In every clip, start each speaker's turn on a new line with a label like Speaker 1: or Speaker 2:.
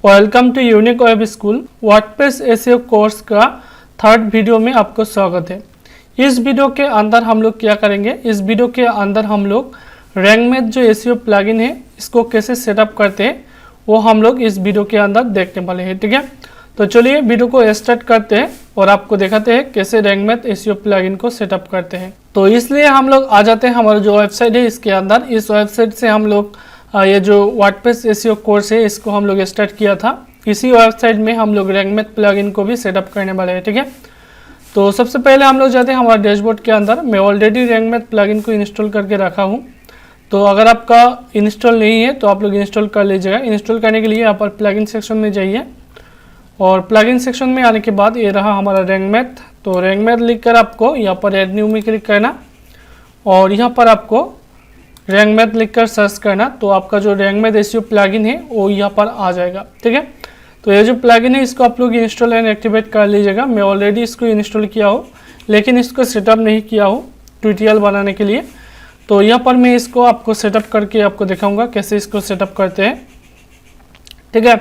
Speaker 1: Welcome to unique web school WordPress SEO course का third video में आपको स्वागत है। इस वीडियो के अंदर हम लोग क्या करेंगे, इस वीडियो के अंदर हम लोग रैंकमेथ जो एसईओ प्लगइन है इसको कैसे सेटअप करते हैं वो हम लोग इस वीडियो के अंदर देखने वाले हैं। ठीक है, तो चलिए वीडियो को स्टार्ट करते हैं और आपको दिखाते हैं कैसे रैंकमेथ एसईओ प्लगइन को सेटअप करते हैं। तो इसलिए हम लोग आ जाते हैं हमारा जो वेबसाइट है इसके अंदर। इस वेबसाइट से हम लोग ये जो वर्डप्रेस एसईओ कोर्स है इसको हम लोग स्टार्ट किया था। इसी वेबसाइट में हम लोग रैंकमेथ प्लगइन को भी सेटअप करने वाले हैं। ठीक है, तो सबसे पहले हम लोग जाते हैं हमारे डैशबोर्ड के अंदर। मैं ऑलरेडी रैंकमेथ प्लगइन को इंस्टॉल करके रखा हूँ, तो अगर आपका इंस्टॉल नहीं है तो आप लोग इंस्टॉल कर लीजिएगा। इंस्टॉल करने के लिए यहाँ पर प्लगइन सेक्शन में जाइए और प्लगइन सेक्शन में आने के बाद ये रहा हमारा रैंकमेथ। तो रैंकमेथ लिख कर आपको यहाँ पर ऐड न्यू में क्लिक करना और यहाँ पर आपको रैंकमेथ लिखकर सर्च करना, तो आपका जो रैंकमेथ एसईओ प्लगइन है वो यहाँ पर आ जाएगा। ठीक है, तो ये जो प्लगइन है इसको आप लोग इंस्टॉल एंड एक्टिवेट कर लीजिएगा। मैं ऑलरेडी इसको इंस्टॉल किया हूँ लेकिन इसको सेटअप नहीं किया हूँ ट्यूटोरियल बनाने के लिए, तो यहाँ पर मैं इसको आपको सेटअप करके आपको दिखाऊंगा कैसे इसको सेटअप करते हैं। ठीक है,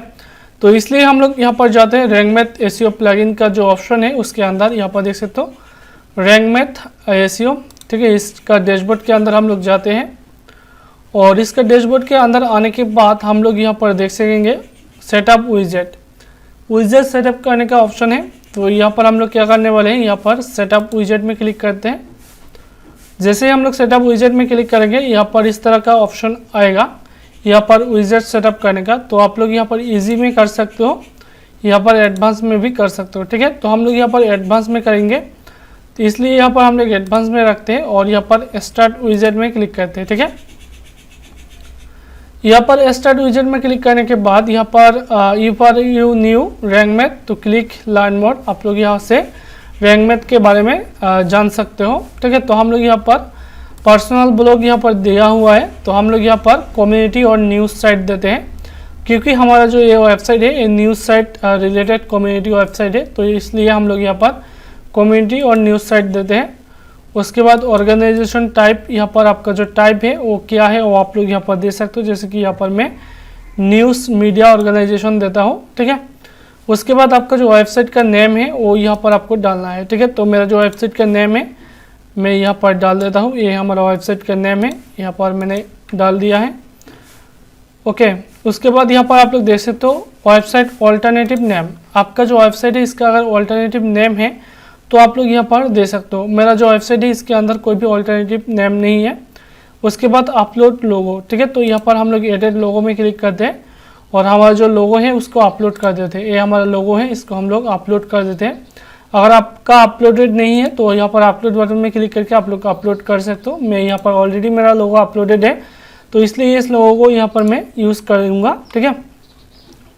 Speaker 1: तो इसलिए हम लोग यहाँ पर जाते हैं रैंकमेथ एसईओ प्लगइन का जो ऑप्शन है उसके अंदर। यहाँ पर देख सकते हो रैंकमेथ एसईओ। ठीक है, इसका डैशबोर्ड के अंदर हम लोग जाते हैं और इसका डैशबोर्ड के अंदर आने के बाद हम लोग यहाँ पर देख सकेंगे सेटअप विजेट सेटअप करने का ऑप्शन है। तो यहाँ पर हम लोग क्या करने वाले हैं, यहाँ पर सेटअप विजेट में क्लिक करते हैं। जैसे ही हम लोग सेटअप विजेट में क्लिक करेंगे यहाँ पर इस तरह का ऑप्शन आएगा यहाँ पर विजेट सेटअप करने का। तो आप लोग यहाँ पर इजी में कर सकते हो, यहाँ पर एडवांस में भी कर सकते हो। ठीक है, तो हम लोग यहाँ पर एडवांस में करेंगे, तो इसलिए यहाँ पर हम लोग एडवांस में रखते हैं और यहाँ पर स्टार्ट विजेट में क्लिक करते हैं। ठीक है, यहाँ पर स्टार्ट विजेट में क्लिक करने के बाद यहाँ पर यू न्यू रैंकमेथ तो क्लिक लर्न मोर। आप लोग यहाँ से रैंकमेथ के बारे में जान सकते हो। ठीक है, तो हम लोग यहाँ पर पर्सनल ब्लॉग यहाँ पर दिया हुआ है, तो हम लोग यहाँ पर कम्युनिटी और न्यूज़ साइट देते हैं क्योंकि हमारा जो ये वेबसाइट है ये news site related community website है, तो इसलिए हम लोग यहाँ पर कम्युनिटी और न्यूज़ साइट देते हैं। उसके बाद ऑर्गेनाइजेशन टाइप, यहाँ पर आपका जो टाइप है वो क्या है वो आप लोग यहाँ पर दे सकते हो। जैसे कि यहाँ पर मैं न्यूज़ मीडिया ऑर्गेनाइजेशन देता हूँ। ठीक है, उसके बाद आपका जो वेबसाइट का नेम है वो यहाँ पर आपको डालना है। ठीक है, तो मेरा जो वेबसाइट का नेम है मैं यहाँ पर डाल देता हूँ। ये हमारा वेबसाइट का नेम है, यहाँ पर मैंने डाल दिया है। ओके, उसके बाद यहाँ पर आप लोग देख सकते हो वेबसाइट ऑल्टरनेटिव नेम। आपका जो वेबसाइट है इसका अगर ऑल्टरनेटिव नेम है तो आप लोग यहाँ पर दे सकते हो। मेरा जो वेबसाइट है इसके अंदर कोई भी ऑल्टरनेटिव नेम नहीं है। उसके बाद अपलोड लोगो। ठीक है, तो यहाँ पर हम लोग एडिट लोगो में क्लिक करते हैं और हमारा जो लोगो है उसको अपलोड कर देते हैं। ये हमारा लोगो है, इसको हम लोग अपलोड कर देते हैं। अगर आपका अपलोडेड नहीं है तो यहाँ पर अपलोड बटन में क्लिक करके आप लोग अपलोड कर सकते हो। मैं यहाँ पर ऑलरेडी मेरा लोगो अपलोडेड है तो इसलिए इस लोगो को यहाँ पर मैं यूज़ करूँगा। ठीक है,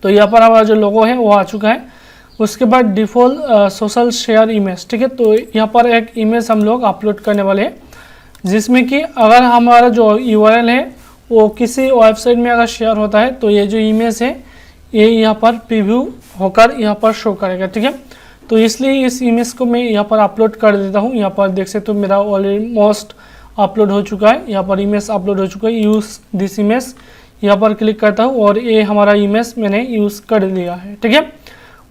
Speaker 1: तो यहाँ पर हमारा जो लोगो है वो आ चुका है। उसके बाद डिफ़ॉल्ट सोशल शेयर इमेज। ठीक है, तो यहाँ पर एक इमेज हम लोग अपलोड करने वाले हैं जिसमें कि अगर हमारा जो यूआरएल है वो किसी वेबसाइट में अगर शेयर होता है तो ये जो इमेज है ये यहाँ पर प्रीव्यू होकर यहाँ पर शो करेगा। ठीक है, तो इसलिए इस इमेज को मैं यहाँ पर अपलोड कर देता हूँ। यहाँ पर देख सकते हो मेरा ऑलमोस्ट अपलोड हो चुका है, यहाँ पर इमेज अपलोड हो चुका है। यूज़ दिस इमेज यहाँ पर क्लिक करता हूँ और ये हमारा इमेज मैंने यूज़ कर लिया है। ठीक है,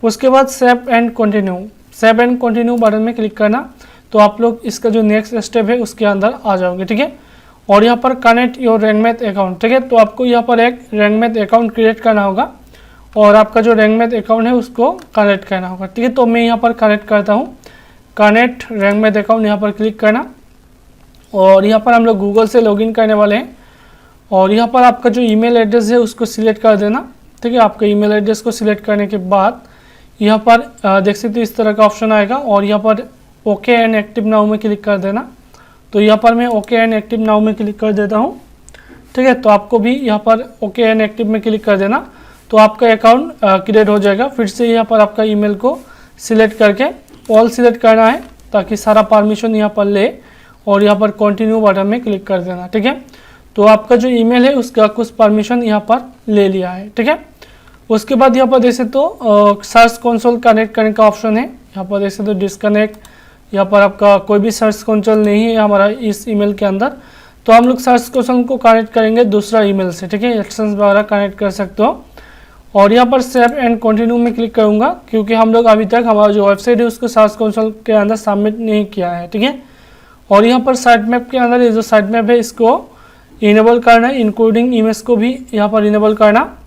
Speaker 1: उसके बाद सेव एंड कंटिन्यू बटन में क्लिक करना, तो आप लोग इसका जो नेक्स्ट स्टेप है उसके अंदर आ जाओगे। ठीक है, और यहाँ पर कनेक्ट योर रैंकमेथ अकाउंट। ठीक है, तो आपको यहाँ पर एक रैंकमेथ अकाउंट क्रिएट करना होगा और आपका जो रैंकमेथ अकाउंट है उसको कनेक्ट करना होगा। ठीक है, तो मैं यहाँ पर कनेक्ट करता हूँ। कनेक्ट रैंकमेथ अकाउंट यहाँ पर क्लिक करना और यहाँ पर हम लोग गूगल से लॉगिन करने वाले हैं और यहाँ पर आपका जो ईमेल एड्रेस है उसको सिलेक्ट कर देना। ठीक है, आपका ईमेल एड्रेस को सिलेक्ट करने के बाद यहाँ पर देख सकते हो इस तरह का ऑप्शन आएगा और यहाँ पर ओके एंड एक्टिव नाउ में क्लिक कर देना। तो यहाँ पर मैं ओके एंड एक्टिव नाउ में क्लिक कर देता हूँ। ठीक है, तो आपको भी यहाँ पर ओके एंड एक्टिव में क्लिक कर देना, तो आपका अकाउंट क्रिएट हो जाएगा। फिर से यहाँ पर आपका ईमेल को सिलेक्ट करके ऑल सिलेक्ट करना है ताकि सारा परमिशन यहाँ पर ले और यहाँ पर कंटिन्यू बटन में क्लिक कर देना। ठीक है, तो आपका जो ईमेल है उसका कुछ परमिशन यहाँ पर ले लिया है। ठीक है, उसके बाद यहाँ पर देख सकते हो सर्च कंसोल कनेक्ट करने का ऑप्शन है। यहाँ पर देख सकते हो डिस्कनेक्ट, यहाँ पर आपका कोई भी सर्च कंसोल नहीं है हमारा इस ईमेल के अंदर, तो हम लोग सर्च कंसोल को कनेक्ट करेंगे दूसरा ईमेल से। ठीक है, एक्शंस वगैरह कनेक्ट कर सकते हो और यहाँ पर सेव एंड कंटिन्यू में क्लिक करूँगा क्योंकि हम लोग अभी तक हमारा जो वेबसाइट है उसको सर्च कंसोल के अंदर सबमिट नहीं किया है, ठीक है। और यहाँ पर साइट मैप के अंदर ये जो साइट मैप है इसको इनेबल करना है, इंक्लूडिंग इमेज को भी यहाँ पर इनेबल करना।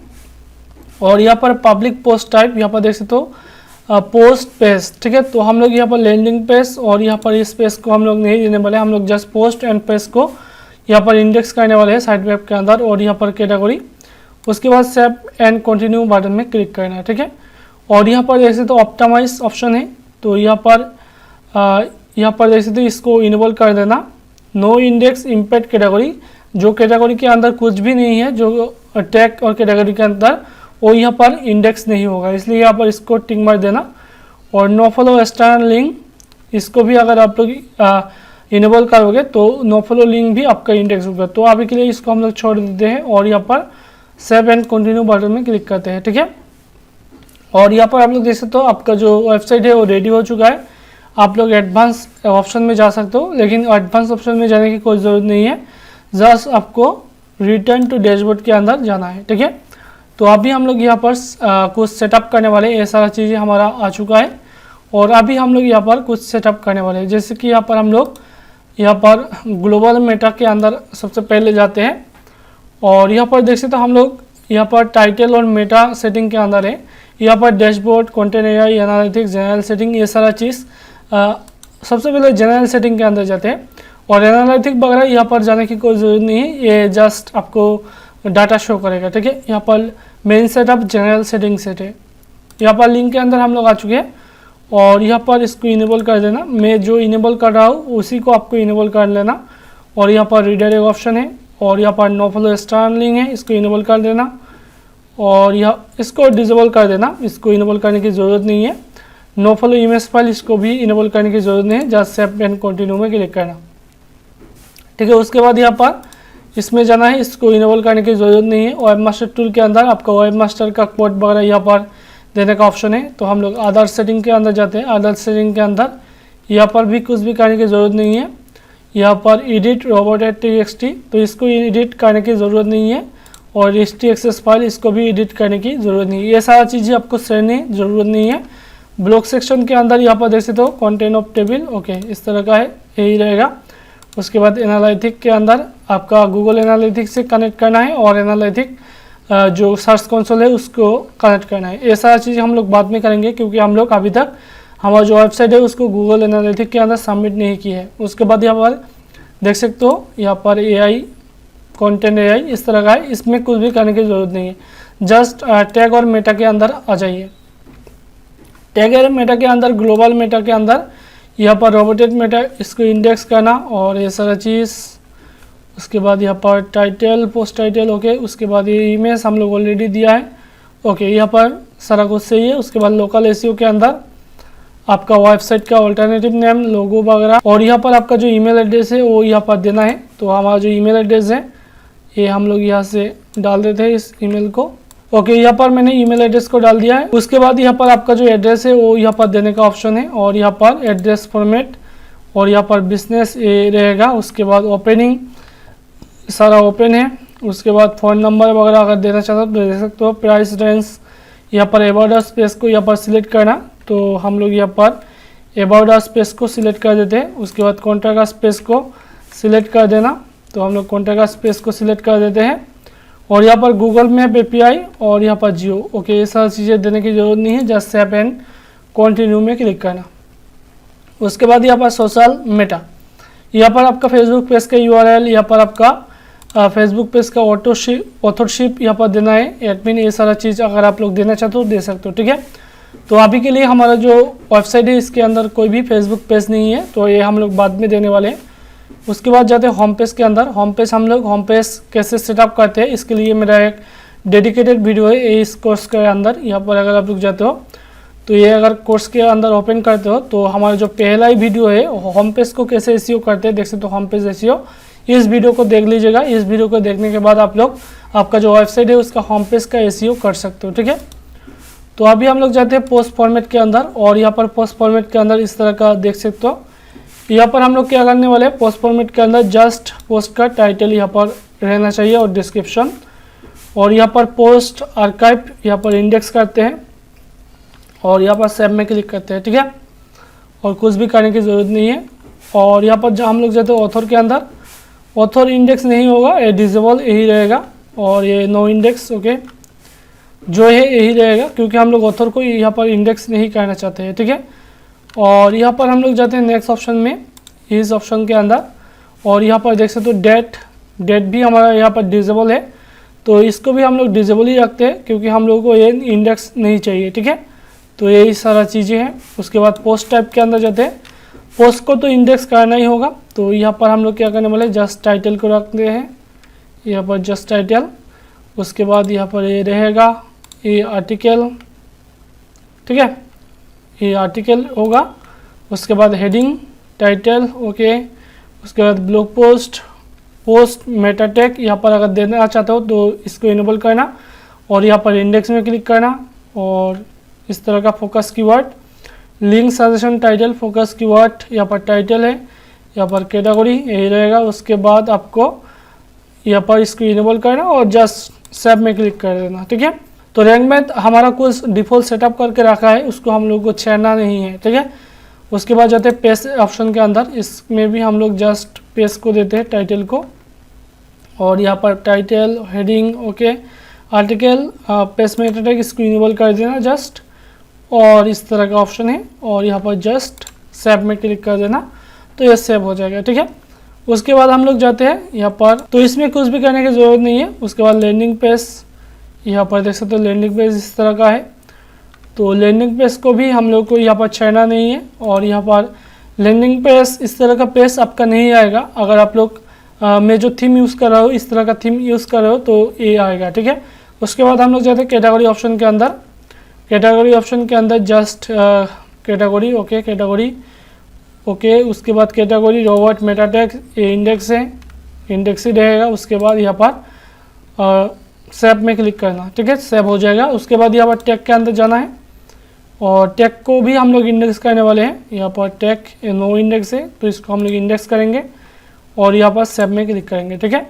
Speaker 1: और यहाँ पर पब्लिक पोस्ट टाइप यहाँ पर देख सकते हो पोस्ट पेज, ठीक है। तो हम लोग यहाँ पर लैंडिंग पेज और यहाँ पर इस पेज को हम लोग नहीं देने वाले, हम लोग जस्ट पोस्ट एंड पेज को यहाँ पर इंडेक्स करने वाले हैं साइट वेब के अंदर। और यहाँ पर कैटेगरी, उसके बाद सेव एंड कंटिन्यू बटन में क्लिक करना है, ठीक है। और यहाँ पर देख सकते हो ऑप्टिमाइज ऑप्शन है, तो यहाँ पर देख सकते हो इसको इनेबल कर देना। नो इंडेक्स इम्पैक्ट कैटेगरी, जो कैटेगरी के अंदर कुछ भी नहीं है, जो टैग और कैटेगरी के अंदर वो यहाँ पर इंडेक्स नहीं होगा, इसलिए यहाँ पर इसको टिक मार देना। और नो फॉलो एक्सटर्नल लिंक, इसको भी अगर आप लोग इनेबल करोगे तो नो फॉलो लिंक भी आपका इंडेक्स होगा। तो अभी के लिए इसको हम लोग छोड़ देते हैं और यहाँ पर सेव एंड कंटिन्यू बटन में क्लिक करते हैं, ठीक है। और यहाँ पर आप लोग देख सकते हो आपका जो वेबसाइट है वो रेडी हो चुका है। आप लोग एडवांस ऑप्शन में जा सकते हो, लेकिन एडवांस ऑप्शन में जाने की कोई ज़रूरत नहीं है, जस्ट आपको रिटर्न टू डैशबोर्ड के अंदर जाना है, ठीक है। तो अभी हम लोग यहाँ पर कुछ सेटअप करने वाले हैं, ये सारा चीज़ें हमारा आ चुका है। और अभी हम लोग यहाँ पर कुछ सेटअप करने वाले हैं, जैसे कि यहाँ पर हम लोग यहाँ पर ग्लोबल मेटा के अंदर सबसे पहले जाते हैं। और यहाँ पर देख सकते हो हम लोग यहाँ पर टाइटल और मेटा सेटिंग के अंदर है, यहाँ पर dashboard, content AI, analytics, general setting, ये सारा चीज़ सबसे पहले जनरल सेटिंग के अंदर जाते हैं। और एनालिटिक वगैरह यहाँ पर जाने की कोई ज़रूरत नहीं है, ये जस्ट आपको डाटा शो करेगा, ठीक है। यहाँ पर main setup general setting set है, यहाँ पर लिंक के अंदर हम लोग आ चुके हैं। और यहाँ पर इसको इनेबल कर देना, मैं जो इनेबल कर रहा हूँ उसी को आपको इनेबल कर लेना। और यहाँ पर रीडायरेक्ट ऑप्शन है और यहाँ पर नो फॉलो एक्सटर्नल लिंक है, इसको इनेबल कर देना। और यहाँ इसको डिसेबल कर देना, इसको इनेबल करने की ज़रूरत नहीं है। नो फॉलो इमेज फाइल, इसको भी इनेबल करने की ज़रूरत नहीं है, जस्ट सेव एंड कंटिन्यू में क्लिक करना, ठीक है। उसके बाद यहाँ पर इसमें जाना है, इसको इनेबल करने की ज़रूरत नहीं है। वेब मास्टर टूल के अंदर आपका वेब मास्टर का कोड वगैरह यहाँ पर देने का ऑप्शन है। तो हम लोग अदर सेटिंग के अंदर जाते हैं, अदर सेटिंग के अंदर यहाँ पर भी कुछ भी करने की ज़रूरत नहीं है। यहाँ पर एडिट robot.txt, तो इसको एडिट करने की ज़रूरत नहीं है। और htaccess फाइल, इसको भी एडिट करने की ज़रूरत नहीं है, ये सारा चीज़ें आपको करने ज़रूरत नहीं है। ब्लॉक सेक्शन के अंदर यहाँ पर देख सकते हो कंटेंट ऑफ टेबल, ओके, इस तरह का है, यही रहेगा। उसके बाद एनालिटिक के अंदर आपका गूगल एनालिटिक्स से कनेक्ट करना है और एनालिटिक जो सर्च कंसोल है उसको कनेक्ट करना है। ये सारा चीज़ हम लोग बाद में करेंगे क्योंकि हम लोग अभी तक हमारा जो वेबसाइट है उसको गूगल एनालिटिक के अंदर सबमिट नहीं की है। उसके बाद यहाँ पर देख सकते हो यहाँ पर एआई, कंटेंट एआई, इस तरह का है, इसमें कुछ भी करने की ज़रूरत नहीं है, जस्ट टैग और मेटा के अंदर आ जाइए। टैग और मेटा के अंदर, ग्लोबल मेटा के अंदर यहाँ पर रोबोटेड मेटा, इसको इंडेक्स करना और ये सारा चीज़। उसके बाद यहाँ पर टाइटल, पोस्ट टाइटल, ओके। उसके बाद ये इमेज हम लोग ऑलरेडी दिया है, ओके, यहाँ पर सारा कुछ सही है। उसके बाद लोकल एसईओ के अंदर आपका वेबसाइट का अल्टरनेटिव नेम, लोगो वगैरह, और यहाँ पर आपका जो ईमेल एड्रेस है वो यहाँ पर देना है। तो हमारा जो ईमेल एड्रेस है ये हम लोग यहाँ से डाल देते हैं इस ईमेल को, ओके। यहाँ पर मैंने ईमेल एड्रेस को डाल दिया है। उसके बाद यहाँ पर आपका जो एड्रेस है वो यहाँ पर देने का ऑप्शन है और यहाँ पर एड्रेस फॉर्मेट और यहाँ पर बिजनेस ये रहेगा। उसके बाद ओपनिंग, सारा ओपन है। उसके बाद फ़ोन नंबर वगैरह अगर देना चाहते हो तो दे सकते हो। प्राइस रेंज, यहाँ पर अबाउट अस पेज को यहाँ पर सिलेक्ट करना, तो हम लोग यहाँ पर अबाउट अस पेज को सिलेक्ट कर देते हैं। उसके बाद कॉन्टैक्ट अस पेज को सिलेक्ट कर देना, तो हम लोग कॉन्टैक्ट अस पेज को सिलेक्ट कर देते हैं। और यहाँ पर गूगल मैप एपीआई और यहाँ पर जियो, ओके, ये सारी चीज़ें देने की ज़रूरत नहीं है, जस्ट सेव एंड कंटिन्यू में क्लिक करना। उसके बाद यहाँ पर सोशल मेटा, यहाँ पर आपका फेसबुक पेज का यूआरएल, यहाँ पर आपका फेसबुक पेज का ऑथरशिप यहाँ पर देना है, एडमिन, ये सारा चीज़ अगर आप लोग देना चाहते हो दे सकते हो, ठीक है। तो अभी के लिए हमारा जो वेबसाइट है इसके अंदर कोई भी फेसबुक पेज नहीं है, तो ये हम लोग बाद में देने वाले हैं। उसके बाद जाते हैं होम पेज के अंदर। होम पेज हम लोग होम पेज कैसे सेटअप करते हैं इसके लिए मेरा एक डेडिकेटेड वीडियो है इस कोर्स के अंदर। यहाँ पर अगर आप लोग जाते हो तो ये अगर कोर्स के अंदर ओपन करते हो तो हमारा जो पहला ही वीडियो है होम पेज को कैसे एसईओ करते हैं, देख सकते हो होम पेज एसईओ, इस वीडियो को देख लीजिएगा। इस वीडियो को देखने के बाद आप लोग आपका जो वेबसाइट है उसका होम पेज का एसईओ कर सकते हो, ठीक है। तो अभी हम लोग जाते हैं पोस्ट फॉर्मेट के अंदर और यहाँ पर पोस्ट फॉर्मेट के अंदर इस तरह का देख सकते हो। यहाँ पर हम लोग क्या करने वाले हैं, पोस्ट फॉर्मेट के अंदर जस्ट पोस्ट का टाइटल यहाँ पर रहना चाहिए और डिस्क्रिप्शन। और यहाँ पर पोस्ट आर्काइव यहाँ पर इंडेक्स करते हैं और यहाँ पर सेव में क्लिक करते हैं, ठीक है। और कुछ भी करने की ज़रूरत नहीं है। और यहाँ पर जब हम लोग जाते हैं ऑथर के अंदर, ऑथर इंडेक्स नहीं होगा, ये डिसेबल यही रहेगा और ये नो इंडेक्स ओके जो है यही रहेगा, क्योंकि हम लोग ऑथर को यहाँ पर इंडेक्स नहीं करना चाहते हैं, ठीक है। और यहाँ पर हम लोग जाते हैं नेक्स्ट ऑप्शन में, इस ऑप्शन के अंदर, और यहाँ पर देख सकते हो डेट भी हमारा यहाँ पर डिसेबल है, तो इसको भी हम लोग डिसेबल ही रखते हैं क्योंकि हम लोग को ये इंडेक्स नहीं चाहिए, ठीक है। तो यही सारा चीज़ें हैं। उसके बाद पोस्ट टाइप के अंदर जाते हैं, पोस्ट को तो इंडेक्स करना ही होगा, तो यहाँ पर हम लोग क्या करने वाले, जस्ट टाइटल को रखते हैं, यहाँ पर जस्ट टाइटल। उसके बाद यहाँ पर ये रहेगा ये आर्टिकल, ठीक है, ये आर्टिकल होगा। उसके बाद हेडिंग टाइटल ओके। उसके बाद ब्लॉग पोस्ट मेटा टैग यहाँ पर अगर देना चाहते हो तो इसको इनेबल करना और यहाँ पर इंडेक्स में क्लिक करना। और इस तरह का focus keyword, link suggestion title focus keyword, यहाँ पर टाइटल है, यहाँ पर कैटेगरी यही रहेगा। उसके बाद आपको यहाँ पर इसको इनेबल करना और जस्ट सेव में क्लिक कर देना, ठीक है। तो रैंक मैथ हमारा कुछ डिफ़ॉल्ट सेटअप करके रखा है, उसको हम लोग को छेड़ना नहीं है, ठीक है। उसके बाद जाते हैं पेज ऑप्शन के अंदर, इसमें भी हम लोग जस्ट पेज को देते हैं टाइटल को और यहाँ पर title heading okay article page Meta tag इसको इनेबल कर देना जस्ट, और इस तरह का ऑप्शन है और यहाँ पर जस्ट सेव में क्लिक कर देना तो ये सेव हो जाएगा, ठीक है। उसके बाद हम लोग जाते हैं यहाँ पर, तो इसमें कुछ भी करने की ज़रूरत नहीं है। उसके बाद लैंडिंग पेज, यहाँ पर देख सकते हो लैंडिंग पेज इस तरह का है, तो लैंडिंग पेज को भी हम लोग को यहाँ पर छेड़ना नहीं है। और यहाँ पर लैंडिंग पेज इस तरह का पेज आपका नहीं आएगा, अगर आप लोग मैं जो थीम यूज़ कर रहा हूँ इस तरह का थीम यूज़ कर रहे हो तो ये आएगा, ठीक है। उसके बाद हम लोग जाते हैं कैटेगरी ऑप्शन के अंदर, कैटेगरी ऑप्शन के अंदर just category okay category okay. उसके बाद कैटेगरी रोबोट मेटा टैग ये इंडेक्स है, इंडेक्स ही रहेगा। उसके बाद यहाँ पर सेव में क्लिक करना, ठीक है, सेव हो जाएगा। उसके बाद यहाँ पर टैग के अंदर जाना है और टैग को भी हम लोग इंडेक्स करने वाले हैं। यहाँ पर टैग नो इंडेक्स है तो इसको हम लोग इंडेक्स करेंगे और यहाँ पर सेव में क्लिक करेंगे, ठीक है।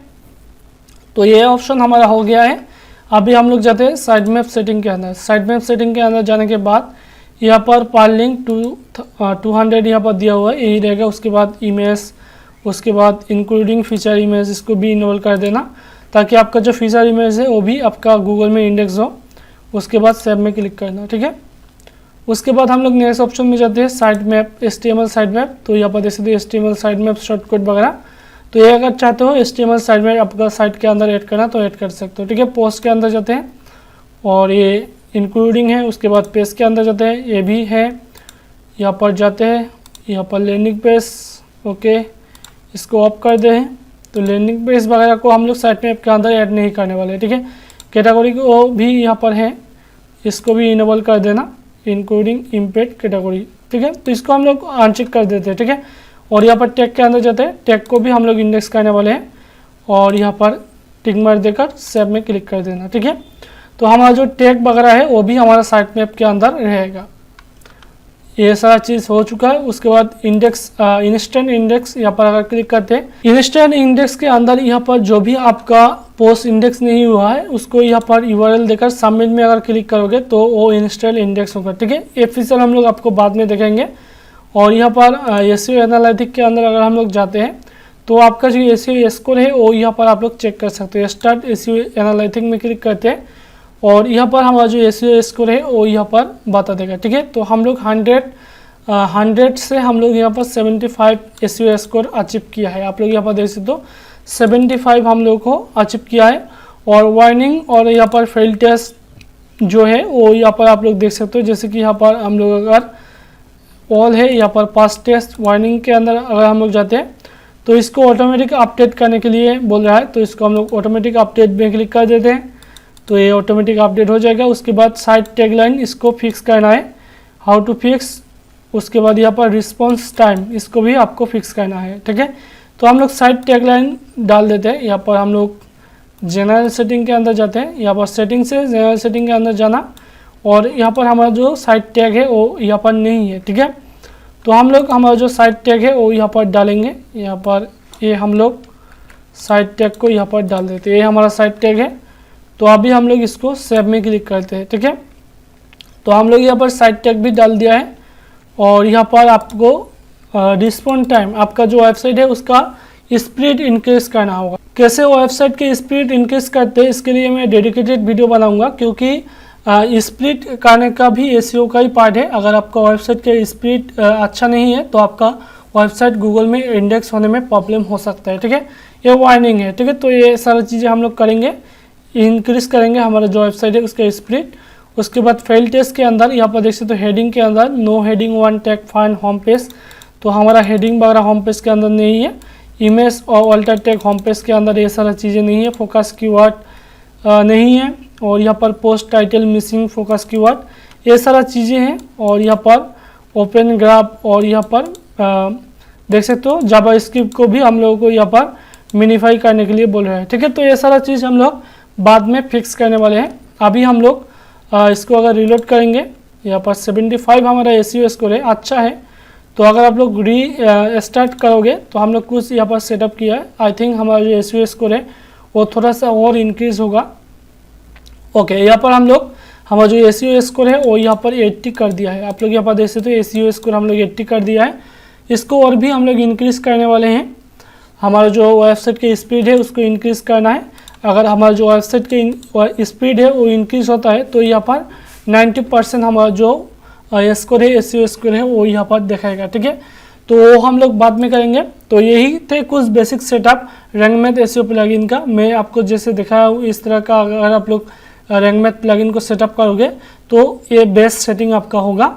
Speaker 1: तो ये ऑप्शन हमारा हो गया है। अभी हम लोग जाते हैं साइड मैप सेटिंग के अंदर। साइड मैप सेटिंग के अंदर जाने के बाद यहाँ पर पार लिंक 200 यहाँ पर दिया हुआ है, यही रहेगा। उसके बाद इमेज, उसके बाद इंक्लूडिंग फीचर इमेज इसको भी इनेबल कर देना ताकि आपका जो फीचर इमेज है वो भी आपका गूगल में इंडेक्स हो। उसके बाद सेव में क्लिक करना, ठीक है। उसके बाद हम लोग नेक्स्ट ऑप्शन में जाते हैं side map HTML side map. तो यहाँ पर देख सकते हैं HTML साइड मैप शॉर्टकट वगैरह, तो ये अगर चाहते हो HTML साइड मैप आपका साइट के अंदर ऐड करना तो ऐड कर सकते हो, ठीक है। पोस्ट के अंदर जाते हैं और ये इंक्लूडिंग है। उसके बाद पेज के अंदर जाते हैं, ये भी है। यहाँ पर जाते हैं, यहाँ पर लैंडिंग पेज ओके इसको ऑफ कर दे हैं। तो लैंडिंग पेज वगैरह को हम लोग साइट मैप के अंदर ऐड नहीं करने वाले, ठीक है। कैटेगरी को भी यहाँ पर है, इसको भी इनेबल कर देना, इंक्लूडिंग इम्पैक्ट कैटेगरी, ठीक है। तो इसको हम लोग अनचेक कर देते हैं, ठीक है। और यहाँ पर टैग के अंदर जाते हैं, टैग को भी हम लोग इंडेक्स करने वाले हैं और यहाँ पर टिक मार्क देकर सेव में क्लिक कर देना, ठीक है। तो हमारा जो टैग वगैरह है वो भी हमारा साइट मैप के अंदर रहेगा। ये सारा चीज़ हो चुका है। उसके बाद इंडेक्स इंस्टेंट इंडेक्स यहाँ पर अगर क्लिक करते हैं, इंस्टेंट इंडेक्स के अंदर यहाँ पर जो भी आपका पोस्ट इंडेक्स नहीं हुआ है उसको यहाँ पर URL देकर सबमिट में अगर क्लिक करोगे तो वो इंस्टेंट इंडेक्स होगा, ठीक है। ये फीचर हम लोग आपको बाद में देखेंगे। और यहाँ पर SEO एनालिटिक्स के अंदर अगर हम लोग जाते हैं तो आपका जो SEO स्कोर है वो यहाँ पर आप लोग चेक कर सकते हैं। स्टार्ट SEO एनालिटिक्स में क्लिक करते हैं और यहाँ पर हमारा जो SEO स्कोर है वो यहाँ पर बता देगा, ठीक है। तो हम लोग 100 से हम लोग यहाँ पर 75 SEO स्कोर अचीव किया है। आप लोग यहाँ पर देख सकते हो 75 हम लोग को अचीव किया है। और वार्निंग और यहाँ पर फेल टेस्ट जो है वो यहाँ पर आप लोग देख सकते हो, जैसे कि यहाँ पर हम लोग अगर ऑल है, यहाँ पर पास टेस्ट वार्निंग के अंदर अगर हम लोग जाते हैं तो इसको ऑटोमेटिक अपडेट करने के लिए बोल रहा है, तो इसको हम लोग ऑटोमेटिक अपडेट में क्लिक कर देते हैं तो ये ऑटोमेटिक अपडेट हो जाएगा। उसके बाद साइट टैगलाइन इसको फिक्स करना है, हाउ टू फिक्स। उसके बाद यहाँ पर रिस्पॉन्स टाइम इसको भी आपको फिक्स करना है, ठीक है। तो हम लोग साइट टैगलाइन डाल देते हैं। यहाँ पर हम लोग जनरल सेटिंग के अंदर जाते हैं, यहाँ पर सेटिंग से जनरल सेटिंग के अंदर जाना और यहाँ पर हमारा जो साइट टैग है वो यहाँ पर नहीं है, ठीक है। तो हम लोग हमारा जो साइट टैग है वो यहाँ पर डालेंगे। यहाँ पर ये हम लोग साइट टैग को यहाँ पर डाल देते हैं, ये हमारा साइट टैग है। तो अभी हम लोग इसको सेव में क्लिक करते हैं, ठीक है। तो हम लोग यहाँ पर साइट टैग भी डाल दिया है और यहाँ पर आपको रिस्पॉन्ड टाइम, आपका जो वेबसाइट है उसका स्पीड इंक्रीज करना होगा। कैसे वेबसाइट के स्पीड इंक्रीज करते हैं इसके लिए मैं डेडिकेटेड वीडियो बनाऊंगा, क्योंकि स्पीड करने का भी एसईओ का ही पार्ट है। अगर आपका वेबसाइट का स्पीड अच्छा नहीं है तो आपका वेबसाइट गूगल में इंडेक्स होने में प्रॉब्लम हो सकता है, ठीक है। ये वार्निंग है, ठीक है। तो ये सारी चीज़ें हम लोग करेंगे, इंक्रीज करेंगे हमारा जो वेबसाइट है उसका स्पीड। उसके बाद फेल टेस्ट के अंदर यहाँ पर देख सकते हो हेडिंग के अंदर no heading one tag find home page, तो हमारा हेडिंग वगैरह होम पेज के अंदर नहीं है। इमेज और अल्टर टैग होम पेज के अंदर ये सारा चीज़ें नहीं है। फोकस कीवर्ड नहीं है और यहाँ पर post title missing focus keyword, ये सारा चीज़ें हैं। और यहाँ पर ओपन ग्राफ और यहाँ पर देख सकते हो जावास्क्रिप्ट को भी हम लोगों को यहाँ पर मिनीफाई करने के लिए बोल रहे हैं, ठीक है। तो ये सारा चीज़ हम लोग बाद में फिक्स करने वाले हैं। अभी हम लोग इसको अगर रिलोड करेंगे, यहाँ पर 75 हमारा एसईओ स्कोर है, अच्छा है। तो अगर आप लोग स्टार्ट करोगे तो हम लोग कुछ यहाँ पर सेटअप किया है, आई थिंक हमारा जो एसईओ स्कोर है वो थोड़ा सा और इंक्रीज होगा। ओके, यहाँ पर हम लोग हमारा जो एसईओ स्कोर है वो यहाँ पर 80 कर दिया है। आप लोग यहाँ पर देख सकते हो एसईओ स्कोर हम लोग 80 कर दिया है। इसको और भी हम लोग इंक्रीज करने वाले हैं। हमारा जो वेबसाइट की स्पीड है उसको इंक्रीज करना है। अगर हमारा जो वेबसाइट की स्पीड है वो इंक्रीज होता है तो यहाँ पर 90% हमारा जो स्कोर है एसईओ स्कोर है वो यहाँ पर दिखाएगा, ठीक है। तो वो हम लोग बाद में करेंगे। तो यही थे कुछ बेसिक सेटअप रैंकमैथ एसईओ प्लगइन का। मैं आपको जैसे दिखाया हूँ इस तरह का अगर आप लोग रैंकमैथ प्लगइन को सेटअप करोगे तो ये बेस्ट सेटिंग आपका होगा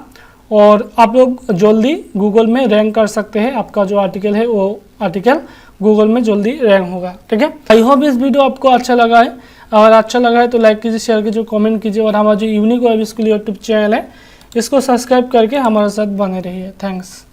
Speaker 1: और आप लोग जल्दी गूगल में रैंक कर सकते हैं। आपका जो आर्टिकल है वो आर्टिकल गूगल में जल्दी रैंक होगा, ठीक है। आई होप इस वीडियो आपको अच्छा लगा है। अगर अच्छा लगा है तो लाइक कीजिए, शेयर कीजिए, कमेंट कीजिए और हमारा जो unique web school YouTube channel है इसको सब्सक्राइब करके हमारे साथ बने रहिए। थैंक्स।